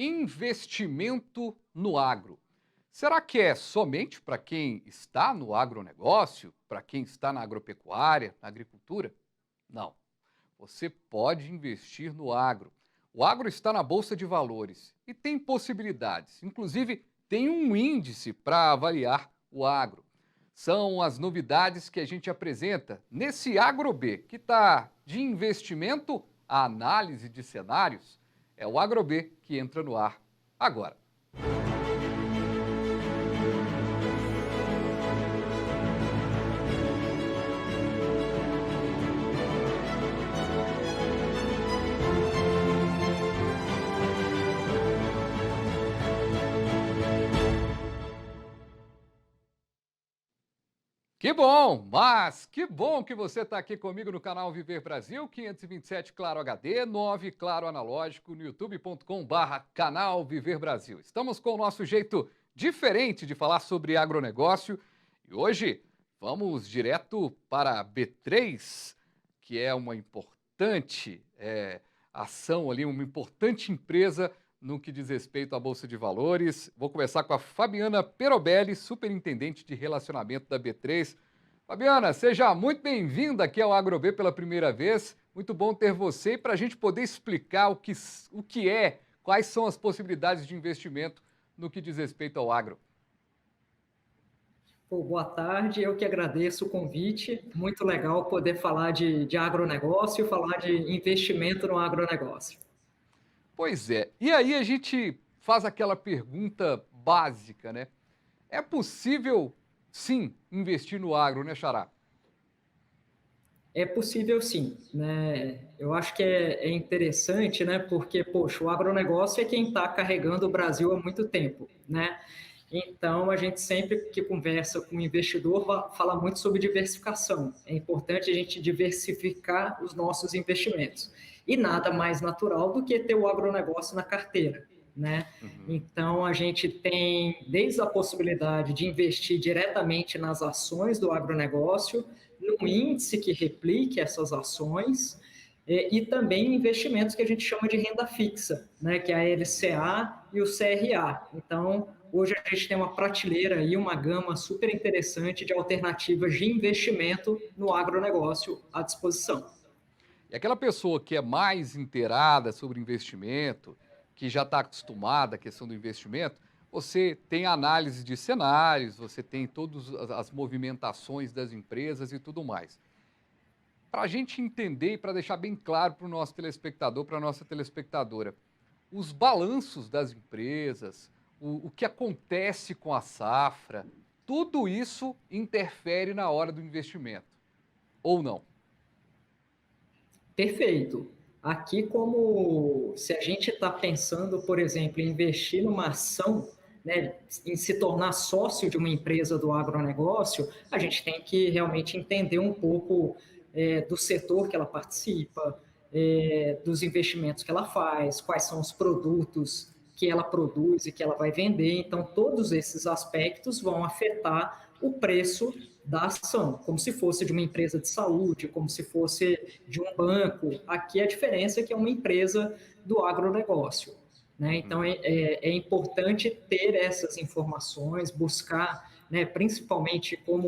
Investimento no agro. Será que é somente para quem está no agronegócio, para quem está na agropecuária, na agricultura? Não. Você pode investir no agro. O agro está na Bolsa de Valores e tem possibilidades. Inclusive, tem um índice para avaliar o agro. São as novidades que a gente apresenta nesse AgroB, que está de investimento a análise de cenários. É o AgroB que entra no ar agora. Que bom, mas que bom que você está aqui comigo no canal Viver Brasil, 527 Claro HD, 9 Claro Analógico, no youtube.com/canal Viver Brasil. Estamos com o nosso jeito diferente de falar sobre agronegócio e hoje vamos direto para a B3, que é uma importante ação ali, uma importante empresa no que diz respeito à Bolsa de Valores. Vou começar com a Fabiana Perobelli, superintendente de relacionamento da B3. Fabiana, seja muito bem-vinda aqui ao AgroB pela primeira vez. Muito bom ter você e para a gente poder explicar o que é, quais são as possibilidades de investimento no que diz respeito ao agro. Boa tarde, eu que agradeço o convite. Muito legal poder falar de agronegócio, falar de investimento no agronegócio. Pois é. E aí a gente faz aquela pergunta básica, né? É possível, sim, investir no agro, né, Xará? É possível sim, né? Eu acho que é interessante, né? Porque, poxa, o agronegócio é quem está carregando o Brasil há muito tempo, né? Então, a gente sempre que conversa com o investidor fala muito sobre diversificação. É importante a gente diversificar os nossos investimentos. E nada mais natural do que ter o agronegócio na carteira, né? Então, a gente tem desde a possibilidade de investir diretamente nas ações do agronegócio, num índice que replique essas ações, e também investimentos que a gente chama de renda fixa, né? Que é a LCA e o CRA. Então, hoje a gente tem uma prateleira e uma gama super interessante de alternativas de investimento no agronegócio à disposição. E aquela pessoa que é mais inteirada sobre investimento, que já está acostumada à questão do investimento, você tem análise de cenários, você tem todas as movimentações das empresas e tudo mais. Para a gente entender e para deixar bem claro para o nosso telespectador, para a nossa telespectadora, os balanços das empresas, o que acontece com a safra, tudo isso interfere na hora do investimento, ou não? Perfeito. Aqui, como se a gente está pensando, por exemplo, em investir numa ação, né, em se tornar sócio de uma empresa do agronegócio, a gente tem que realmente entender um pouco do setor que ela participa, dos investimentos que ela faz, quais são os produtos que ela produz e que ela vai vender. Então, todos esses aspectos vão afetar o preço da ação, como se fosse de uma empresa de saúde, como se fosse de um banco. Aqui a diferença é que é uma empresa do agronegócio, né? Então é importante ter essas informações, buscar, né, principalmente como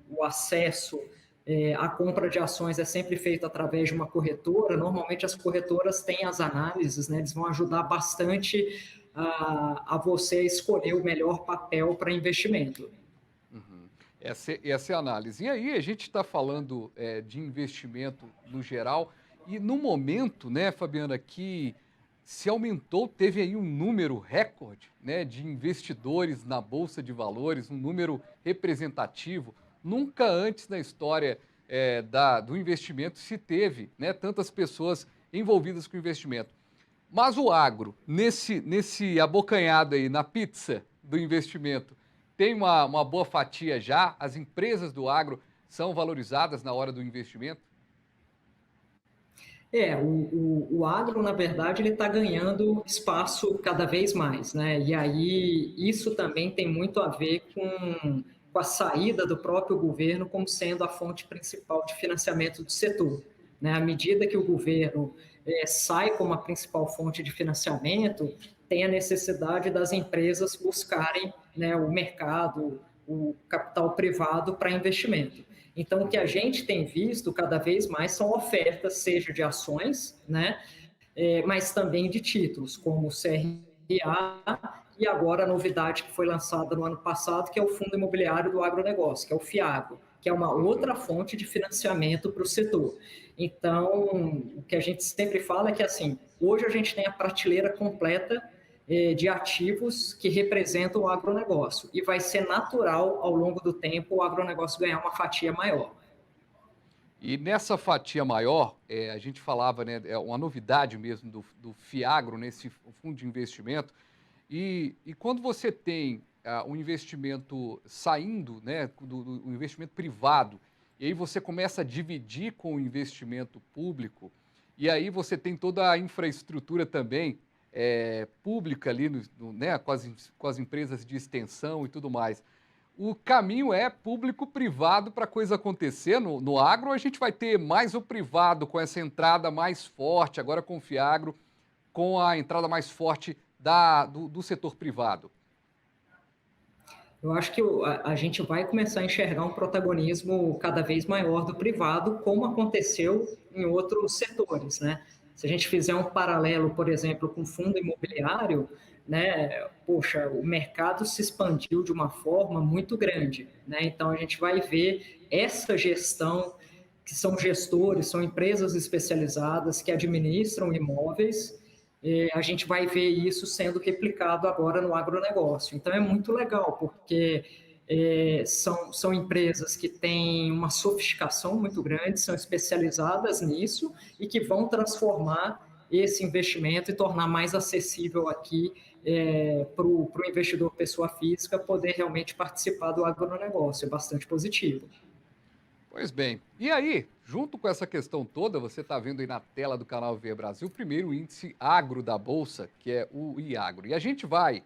o acesso a compra de ações é sempre feito através de uma corretora. Normalmente as corretoras têm as análises, né? Eles vão ajudar bastante a você escolher o melhor papel para investimento. Essa é a análise. E aí a gente está falando de investimento no geral e no momento, né, Fabiana, que se aumentou, teve aí um número recorde, né, de investidores na Bolsa de Valores, um número representativo. Nunca antes na história do investimento se teve, né, tantas pessoas envolvidas com investimento. Mas o agro, nesse abocanhado aí, na pizza do investimento, tem uma boa fatia já? As empresas do agro são valorizadas na hora do investimento? O agro, na verdade, ele está ganhando espaço cada vez mais, né? E aí isso também tem muito a ver com a saída do próprio governo como sendo a fonte principal de financiamento do setor, né? À medida que o governo sai como a principal fonte de financiamento, tem a necessidade das empresas buscarem, né, o mercado, o capital privado para investimento. Então, o que a gente tem visto cada vez mais são ofertas, seja de ações, né, mas também de títulos, como o CRA e agora a novidade que foi lançada no ano passado, que é o Fundo Imobiliário do Agronegócio, que é o FIAGRO, que é uma outra fonte de financiamento para o setor. Então, o que a gente sempre fala é que, assim, hoje a gente tem a prateleira completa de ativos que representam o agronegócio, e vai ser natural, ao longo do tempo, o agronegócio ganhar uma fatia maior. E nessa fatia maior, a gente falava, né, é uma novidade mesmo do FIAGRO, nesse fundo de investimento, e quando você tem um investimento saindo, né, do investimento privado, e aí você começa a dividir com o investimento público, e aí você tem toda a infraestrutura também pública ali, né, com as empresas de extensão e tudo mais. O caminho é público-privado para a coisa acontecer no agro, ou a gente vai ter mais o privado com essa entrada mais forte, agora com o FIAGRO, com a entrada mais forte do setor privado? Eu acho que a gente vai começar a enxergar um protagonismo cada vez maior do privado, como aconteceu em outros setores, né? Se a gente fizer um paralelo, por exemplo, com o fundo imobiliário, né? Poxa, o mercado se expandiu de uma forma muito grande, né? Então a gente vai ver essa gestão, que são gestores, são empresas especializadas que administram imóveis. A gente vai ver isso sendo replicado agora no agronegócio. Então, é muito legal, porque são empresas que têm uma sofisticação muito grande, são especializadas nisso e que vão transformar esse investimento e tornar mais acessível aqui para o investidor pessoa física poder realmente participar do agronegócio. É bastante positivo. Pois bem, e aí, junto com essa questão toda, você está vendo aí na tela do canal Viver Brasil o primeiro índice agro da Bolsa, que é o IAGRO. E a gente vai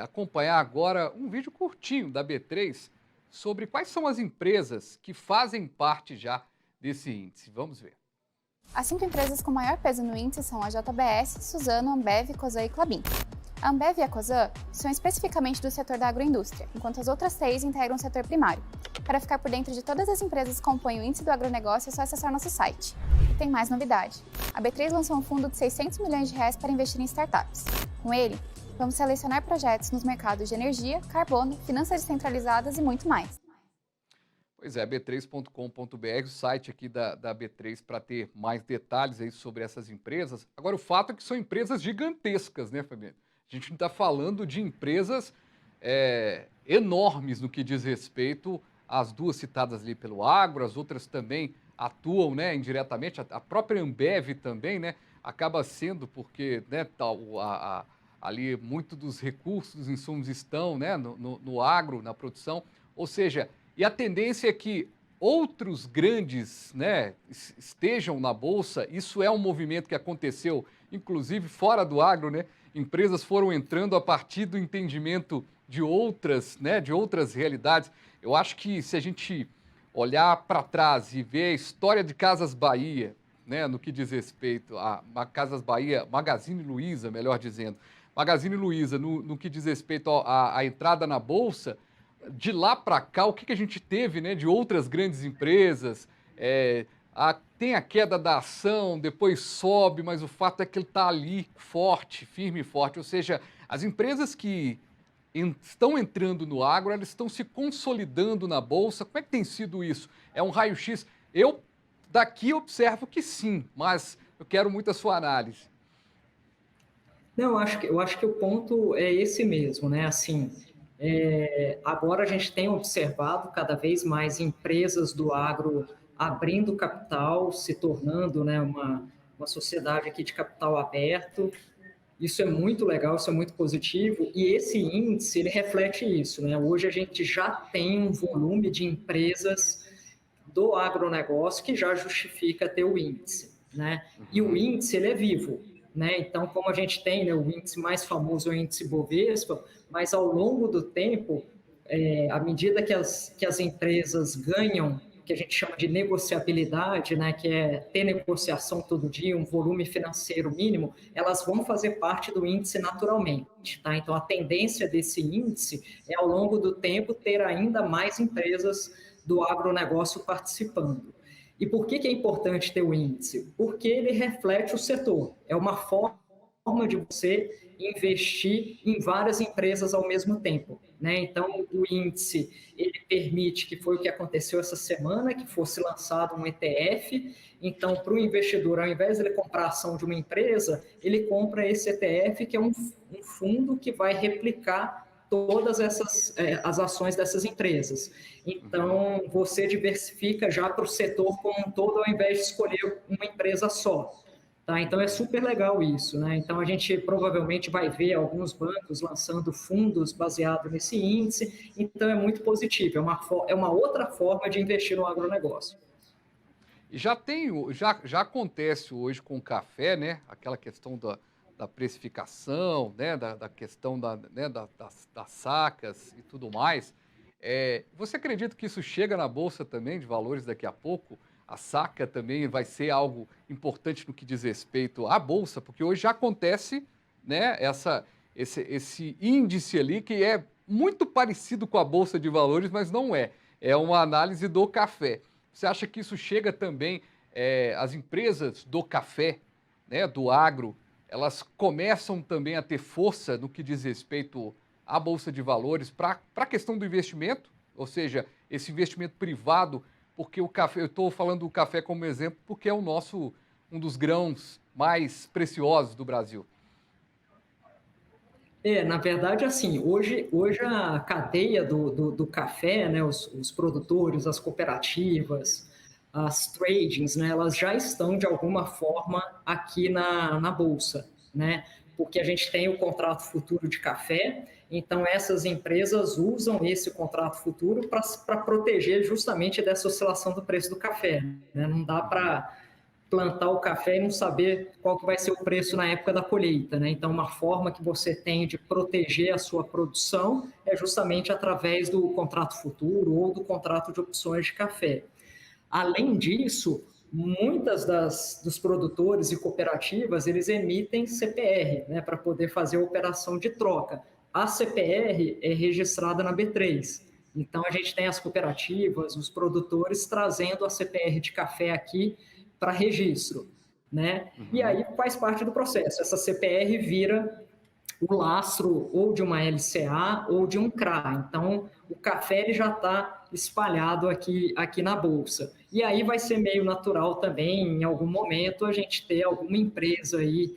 acompanhar agora um vídeo curtinho da B3 sobre quais são as empresas que fazem parte já desse índice. Vamos ver. As 5 empresas com maior peso no índice são a JBS, Suzano, Ambev, Cosan e Klabin. A Ambev e a Cosan são especificamente do setor da agroindústria, enquanto as outras 3 integram o setor primário. Para ficar por dentro de todas as empresas que compõem o índice do agronegócio, é só acessar nosso site. E tem mais novidade. A B3 lançou um fundo de 600 milhões de reais para investir em startups. Com ele, vamos selecionar projetos nos mercados de energia, carbono, finanças descentralizadas e muito mais. Pois é, b3.com.br, o site aqui da B3 para ter mais detalhes aí sobre essas empresas. Agora, o fato é que são empresas gigantescas, né, Fabiano? A gente não está falando de empresas enormes no que diz respeito às duas citadas ali pelo agro, as outras também atuam, né, indiretamente, a própria Ambev também, né, acaba sendo porque, né, ali muito dos recursos, dos insumos estão, né, no agro, na produção, ou seja, e a tendência é que outros grandes, né, estejam na Bolsa. Isso é um movimento que aconteceu, inclusive, fora do agro, né? Empresas foram entrando a partir do entendimento de outras, né, de outras realidades. Eu acho que se a gente olhar para trás e ver a história de Casas Bahia, né, no que diz respeito a Casas Bahia, Magazine Luiza, melhor dizendo, Magazine Luiza, no que diz respeito à entrada na Bolsa, de lá para cá, o que a gente teve, né, de outras grandes empresas, tem a queda da ação, depois sobe, mas o fato é que ele está ali forte, firme e forte. Ou seja, as empresas que estão entrando no agro, elas estão se consolidando na Bolsa. Como é que tem sido isso? É um raio-x? Eu daqui observo que sim, mas eu quero muito a sua análise. Não, eu acho que o ponto é esse mesmo, né? Assim, agora a gente tem observado cada vez mais empresas do agro abrindo capital, se tornando, né, uma sociedade aqui de capital aberto. Isso é muito legal, isso é muito positivo, e esse índice, ele reflete isso, né? Hoje a gente já tem um volume de empresas do agronegócio que já justifica ter o índice, né? E o índice, ele é vivo, né? Então, como a gente tem, né, o índice mais famoso é o índice Bovespa, mas ao longo do tempo, à medida que as empresas ganham que a gente chama de negociabilidade, né, que é ter negociação todo dia, um volume financeiro mínimo, elas vão fazer parte do índice naturalmente, tá? Então, a tendência desse índice é, ao longo do tempo, ter ainda mais empresas do agronegócio participando. E por que é importante ter o índice? Porque ele reflete o setor. É uma forma de você investir em várias empresas ao mesmo tempo, né? Então, o índice, ele permite, que foi o que aconteceu essa semana, que fosse lançado um ETF. Então, para o investidor, ao invés de ele comprar a ação de uma empresa, ele compra esse ETF, que é um fundo que vai replicar todas as ações dessas empresas. Então, você diversifica já para o setor como um todo, ao invés de escolher uma empresa só. Tá? Então, é super legal isso, né? Então, a gente provavelmente vai ver alguns bancos lançando fundos baseados nesse índice, então é muito positivo, é uma outra forma de investir no agronegócio. E já acontece hoje com o café, né? Aquela questão da precificação, né? Da questão das sacas e tudo mais. Você acredita que isso chega na Bolsa também de Valores daqui a pouco? A saca também vai ser algo importante no que diz respeito à Bolsa, porque hoje já acontece, né, esse índice ali que é muito parecido com a Bolsa de Valores, mas não é. É uma análise do café. Você acha que isso chega também, as empresas do café, né, do agro, elas começam também a ter força no que diz respeito à Bolsa de Valores para a questão do investimento, ou seja, esse investimento privado, porque o café, eu estou falando do café como exemplo, porque é um dos grãos mais preciosos do Brasil. Na verdade, assim, hoje a cadeia do café, né, os produtores, as cooperativas, as tradings, né, elas já estão, de alguma forma, aqui na Bolsa, né? Porque a gente tem o contrato futuro de café, então essas empresas usam esse contrato futuro para proteger justamente dessa oscilação do preço do café, né? Não dá para plantar o café e não saber qual que vai ser o preço na época da colheita, né? Então, uma forma que você tem de proteger a sua produção é justamente através do contrato futuro ou do contrato de opções de café. Além disso, muitas dos produtores e cooperativas, eles emitem CPR, né, para poder fazer a operação de troca. A CPR é registrada na B3. Então, a gente tem as cooperativas, os produtores trazendo a CPR de café aqui para registro, né? E aí faz parte do processo. Essa CPR vira o lastro ou de uma LCA ou de um CRA. Então, o café ele já está espalhado aqui na Bolsa. E aí vai ser meio natural também, em algum momento, a gente ter alguma empresa aí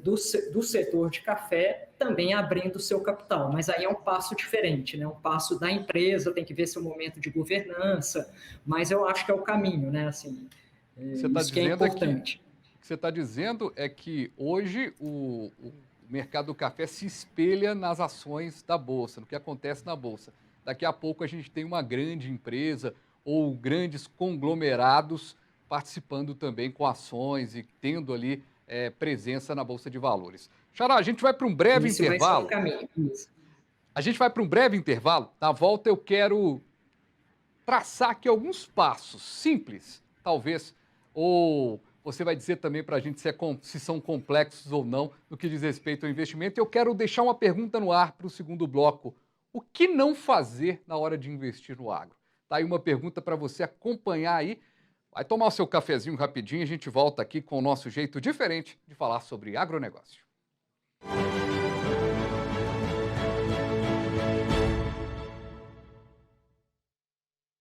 do setor de café também abrindo o seu capital. Mas aí é um passo diferente, né? Um passo da empresa, tem que ver seu momento de governança, mas eu acho que é o caminho, né? Assim, isso que é importante. O que você está dizendo é que hoje o mercado do café se espelha nas ações da Bolsa, no que acontece na Bolsa. Daqui a pouco a gente tem uma grande empresa ou grandes conglomerados participando também com ações e tendo ali presença na Bolsa de Valores. Xará, a gente vai para um breve intervalo. A gente vai para um breve intervalo. Na volta eu quero traçar aqui alguns passos simples, talvez, ou você vai dizer também para a gente se são complexos ou não no que diz respeito ao investimento. Eu quero deixar uma pergunta no ar para o segundo bloco. O que não fazer na hora de investir no agro? Tá aí uma pergunta para você acompanhar aí. Vai tomar o seu cafezinho rapidinho e a gente volta aqui com o nosso jeito diferente de falar sobre agronegócio.